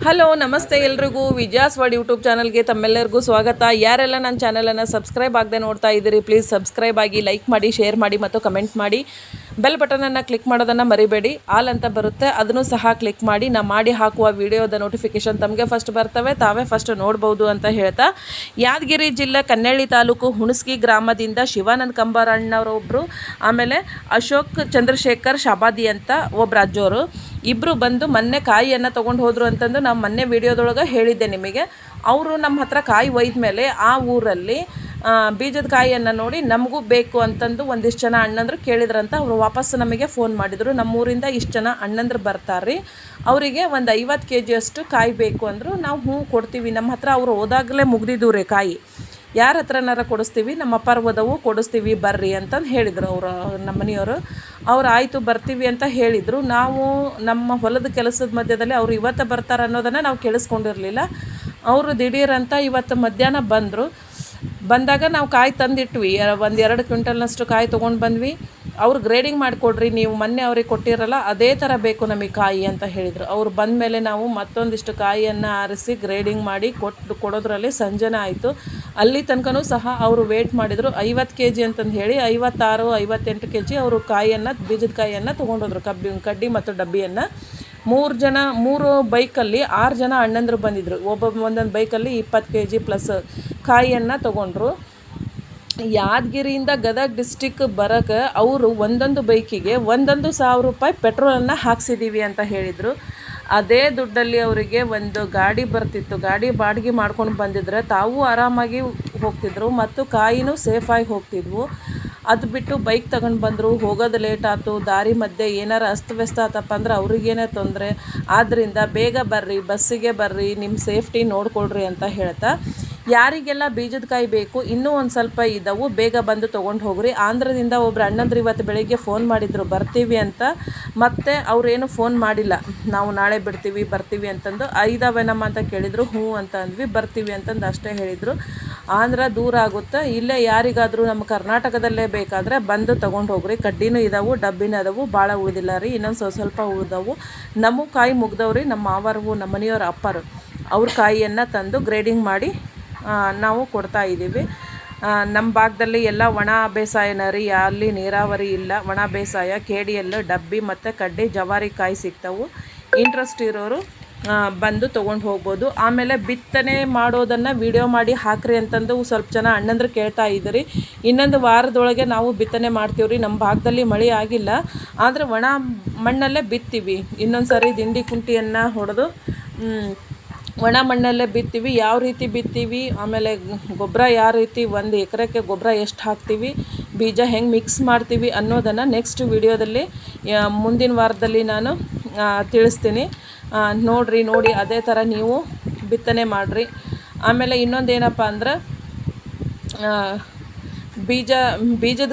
Hello ನಮಸ್ತೆ ಎಲ್ರಿಗೂ ವಿಜಯಾಸ್ world YouTube ಚಾನಲ್ಗೆ ತಮ್ಮೆಲ್ಲರಿಗೂ ಸ್ವಾಗತ. ಯಾರೆಲ್ಲ ನನ್ನ ಚಾನಲನ್ನು ಸಬ್ಸ್ಕ್ರೈಬ್ ಆಗದೆ ನೋಡ್ತಾ ಇದ್ದೀರಿ ಪ್ಲೀಸ್ ಸಬ್ಸ್ಕ್ರೈಬ್ ಆಗಿ, ಲೈಕ್ ಮಾಡಿ, ಶೇರ್ ಮಾಡಿ ಮತ್ತು ಕಮೆಂಟ್ ಮಾಡಿ. ಬೆಲ್ ಬಟನನ್ನು ಕ್ಲಿಕ್ ಮಾಡೋದನ್ನು ಮರಿಬೇಡಿ. ಆಲ್ ಅಂತ ಬರುತ್ತೆ, ಅದನ್ನು ಸಹ ಕ್ಲಿಕ್ ಮಾಡಿ. ನಾ ಮಾಡಿ ಹಾಕುವ ವಿಡಿಯೋದ ನೋಟಿಫಿಕೇಷನ್ ತಮಗೆ ಫಸ್ಟ್ ಬರ್ತವೆ, ತಾವೇ ಫಸ್ಟ್ ನೋಡ್ಬೋದು ಅಂತ ಹೇಳ್ತಾ, ಯಾದಗಿರಿ ಜಿಲ್ಲೆ ಕನ್ನಳ್ಳಿ ತಾಲೂಕು ಹುಣಸ್ಗಿ ಗ್ರಾಮದಿಂದ ಶಿವಾನಂದ ಕಂಬಾರಣ್ಣವರೊಬ್ಬರು, ಆಮೇಲೆ ಅಶೋಕ್ ಚಂದ್ರಶೇಖರ್ ಶಾಬಾದಿ ಅಂತ ಒಬ್ಬರು ಅಜ್ಜೋರು ಇಬ್ಬರು ಬಂದು ಮೊನ್ನೆ ಕಾಯಿಯನ್ನು ತೊಗೊಂಡು ಹೋದರು ಅಂತಂದು ನಾವು ಮೊನ್ನೆ ವಿಡಿಯೋದೊಳಗೆ ಹೇಳಿದ್ದೆ ನಿಮಗೆ. ಅವರು ನಮ್ಮ ಹತ್ರ ಕಾಯಿ ಒಯ್ದ ಮೇಲೆ ಆ ಊರಲ್ಲಿ ಬೀಜದ ಕಾಯಿಯನ್ನು ನೋಡಿ ನಮಗೂ ಬೇಕು ಅಂತಂದು ಒಂದಿಷ್ಟು ಜನ ಅಣ್ಣಂದ್ರು ಕೇಳಿದ್ರಂತ. ಅವರು ವಾಪಸ್ ನಮಗೆ ಫೋನ್ ಮಾಡಿದರು, ನಮ್ಮೂರಿಂದ ಇಷ್ಟು ಜನ ಅಣ್ಣಂದ್ರು ಬರ್ತಾರೆ, ಅವರಿಗೆ ಒಂದು 50 kg ಅಷ್ಟು ಕಾಯಿ ಬೇಕು ಅಂದರು. ನಾವು ಹ್ಞೂ ಕೊಡ್ತೀವಿ, ನಮ್ಮ ಹತ್ರ ಅವರು ಹೋದಾಗಲೇ ಮುಗ್ದಿದ್ದು ರೀ ಕಾಯಿ, ಯಾರ ಹತ್ರನಾರ ಕೊಡಿಸ್ತೀವಿ, ನಮ್ಮ ಅಪ್ಪಾರ ಓದವು ಕೊಡಿಸ್ತೀವಿ ಬರ್ರಿ ಅಂತಂದು ಹೇಳಿದರು ಅವರು, ನಮ್ಮ ಮನೆಯವರು. ಅವ್ರು ಆಯಿತು ಬರ್ತೀವಿ ಅಂತ ಹೇಳಿದರು. ನಾವು ನಮ್ಮ ಹೊಲದ ಕೆಲಸದ ಮಧ್ಯದಲ್ಲಿ ಅವರು ಇವತ್ತು ಬರ್ತಾರೆ ಅನ್ನೋದನ್ನು ನಾವು ಕೇಳಿಸ್ಕೊಂಡಿರಲಿಲ್ಲ. ಅವರು ದಿಢೀರಂತ ಇವತ್ತು ಮಧ್ಯಾಹ್ನ ಬಂದರು. ಬಂದಾಗ ನಾವು ಕಾಯಿ ತಂದಿಟ್ವಿ, 1-2 ಕ್ವಿಂಟಲ್ನಷ್ಟು ಕಾಯಿ ತೊಗೊಂಡು ಬಂದ್ವಿ. ಅವ್ರು ಗ್ರೇಡಿಂಗ್ ಮಾಡಿಕೊಡ್ರಿ, ನೀವು ಮೊನ್ನೆ ಅವ್ರಿಗೆ ಕೊಟ್ಟಿರಲ್ಲ ಅದೇ ಥರ ಬೇಕು ನಮಗೆ ಕಾಯಿ ಅಂತ ಹೇಳಿದರು. ಅವ್ರು ಬಂದ ಮೇಲೆ ನಾವು ಮತ್ತೊಂದಿಷ್ಟು ಕಾಯಿಯನ್ನು ಆರಿಸಿ ಗ್ರೇಡಿಂಗ್ ಮಾಡಿ ಕೊಡೋದ್ರಲ್ಲಿ ಸಂಜೆನೇ ಆಯಿತು. ಅಲ್ಲಿ ತನಕನೂ ಸಹ ಅವರು ವೇಟ್ ಮಾಡಿದರು. 50 kg ಅಂತಂದು ಹೇಳಿ 56-58 kg ಅವರು ಕಾಯಿಯನ್ನು, ಬೀಜದ ಕಾಯಿಯನ್ನು ತೊಗೊಂಡೋದ್ರು, ಕಡ್ಡಿ ಮತ್ತು ಡಬ್ಬಿಯನ್ನು. 3 ಬೈಕಲ್ಲಿ 6 ಜನ ಅಣ್ಣಂದರು ಬಂದಿದ್ದರು. ಒಂದೊಂದು ಬೈಕಲ್ಲಿ 20 kg ಪ್ಲಸ್ ಕಾಯಿಯನ್ನು ತೊಗೊಂಡ್ರು. ಯಾದಗಿರಿಯಿಂದ ಗದಗ ಡಿಸ್ಟಿಕ್ ಬರೋಕ್ಕೆ ಅವರು ಒಂದೊಂದು ಬೈಕಿಗೆ 1,100 ರೂಪಾಯಿ ಪೆಟ್ರೋಲನ್ನು ಹಾಕ್ಸಿದ್ದೀವಿ ಅಂತ ಹೇಳಿದರು. ಅದೇ ದುಡ್ಡಲ್ಲಿ ಅವರಿಗೆ ಒಂದು ಗಾಡಿ ಬರ್ತಿತ್ತು, ಗಾಡಿ ಬಾಡಿಗೆ ಮಾಡ್ಕೊಂಡು ಬಂದಿದ್ರೆ ತಾವು ಆರಾಮಾಗಿ ಹೋಗ್ತಿದ್ರು ಮತ್ತು ಕಾಯಿನೂ ಸೇಫಾಗಿ ಹೋಗ್ತಿದ್ವು. ಅದು ಬಿಟ್ಟು ಬೈಕ್ ತಗೊಂಡು ಬಂದರು, ಹೋಗೋದು ಲೇಟ್ ಆಯ್ತು, ದಾರಿ ಮಧ್ಯೆ ಏನಾರು ಅಸ್ತವ್ಯಸ್ತ ಆತಪ್ಪ ಅಂದ್ರೆ ಅವ್ರಿಗೇನೇ ತೊಂದರೆ. ಆದ್ದರಿಂದ ಬೇಗ ಬರ್ರಿ, ಬಸ್ಸಿಗೆ ಬರ್ರಿ, ನಿಮ್ಮ ಸೇಫ್ಟಿ ನೋಡ್ಕೊಳ್ರಿ ಅಂತ ಹೇಳ್ತಾ, ಯಾರಿಗೆಲ್ಲ ಬೀಜದ ಕಾಯಿ ಬೇಕು ಇನ್ನೂ ಒಂದು ಸ್ವಲ್ಪ ಇದ್ದವು ಬೇಗ ಬಂದು ತೊಗೊಂಡು ಹೋಗ್ರಿ. ಆಂಧ್ರದಿಂದ ಒಬ್ರು ಅಣ್ಣಂದ್ರು ಇವತ್ತು ಬೆಳಗ್ಗೆ ಫೋನ್ ಮಾಡಿದರು ಬರ್ತೀವಿ ಅಂತ, ಮತ್ತು ಅವರೇನು ಫೋನ್ ಮಾಡಿಲ್ಲ, ನಾವು ನಾಳೆ ಬಿಡ್ತೀವಿ ಬರ್ತೀವಿ ಅಂತಂದು. 5 ಅವೇನಮ್ಮ ಅಂತ ಕೇಳಿದರು, ಹ್ಞೂ ಅಂತ ಅಂದ್ವಿ, ಬರ್ತೀವಿ ಅಂತಂದು ಅಷ್ಟೇ ಹೇಳಿದರು. ಆಂಧ್ರ ದೂರ ಆಗುತ್ತೆ, ಇಲ್ಲೇ ಯಾರಿಗಾದರೂ ನಮ್ಮ ಕರ್ನಾಟಕದಲ್ಲೇ ಬೇಕಾದರೆ ಬಂದು ತೊಗೊಂಡು ಹೋಗ್ರಿ. ಕಡ್ಡಿನೂ ಇದಾವೆ, ಡಬ್ಬಿನೂ ಅದಾವು, ಭಾಳ ಉಳಿದಿಲ್ಲ ರೀ, ಇನ್ನೊಂದು ಸ್ವಲ್ಪ ಉಳಿದವು. ನಮ್ಮ ಕಾಯಿ ಮುಗ್ದವ್ರಿ, ನಮ್ಮ ಮಾವರ್ವು, ನಮ್ಮ ಮನೆಯವ್ರ ಅಪ್ಪರು ಅವ್ರ ಕಾಯಿಯನ್ನು ತಂದು ಗ್ರೇಡಿಂಗ್ ಮಾಡಿ ನಾವು ಕೊಡ್ತಾಯಿದ್ದೀವಿ. ನಮ್ಮ ಭಾಗದಲ್ಲಿ ಎಲ್ಲ ಒಣ ಬೇಸಾಯನ ರೀ, ಅಲ್ಲಿ ನೀರಾವರಿ ಇಲ್ಲ, ಒಣ ಬೇಸಾಯ. KDL ಡಬ್ಬಿ ಮತ್ತು ಕಡ್ಡಿ ಜವಾರಿ ಕಾಯಿ ಸಿಗ್ತಾವೆ. ಇಂಟ್ರೆಸ್ಟ್ ಇರೋರು ಬಂದು ತೊಗೊಂಡು ಹೋಗ್ಬೋದು. ಆಮೇಲೆ ಬಿತ್ತನೆ ಮಾಡೋದನ್ನು ವಿಡಿಯೋ ಮಾಡಿ ಹಾಕ್ರಿ ಅಂತಂದು ಸ್ವಲ್ಪ ಜನ ಅಣ್ಣಂದ್ರು ಕೇಳ್ತಾ ಇದ್ದೀರಿ. ಇನ್ನೊಂದು ವಾರದೊಳಗೆ ನಾವು ಬಿತ್ತನೆ ಮಾಡ್ತೀವ್ರಿ. ನಮ್ಮ ಭಾಗದಲ್ಲಿ ಮಳೆ ಆಗಿಲ್ಲ, ಆದರೆ ಒಣ ಮಣ್ಣಲ್ಲೇ ಬಿತ್ತೀವಿ. ಇನ್ನೊಂದು ಸಾರಿ ದಿಂಡಿ ಕುಂಟಿಯನ್ನು ಹೊಡೆದು ಒಣ ಮಣ್ಣಲ್ಲೇ ಬಿತ್ತೀವಿ. ಯಾವ ರೀತಿ ಬಿತ್ತೀವಿ, ಆಮೇಲೆ ಗೊಬ್ಬರ ಯಾವ ರೀತಿ, 1 ಎಕರೆಗೆ ಗೊಬ್ಬರ ಎಷ್ಟು ಹಾಕ್ತೀವಿ, ಬೀಜ ಹೆಂಗೆ ಮಿಕ್ಸ್ ಮಾಡ್ತೀವಿ ಅನ್ನೋದನ್ನು ನೆಕ್ಸ್ಟ್ ವಿಡಿಯೋದಲ್ಲಿ ಮುಂದಿನ ವಾರದಲ್ಲಿ ನಾನು ತಿಳಿಸ್ತೀನಿ. ನೋಡಿ ಅದೇ ಥರ ನೀವು ಬಿತ್ತನೆ ಮಾಡಿರಿ. ಆಮೇಲೆ ಇನ್ನೊಂದು ಏನಪ್ಪ ಅಂದ್ರೆ ಬೀಜದ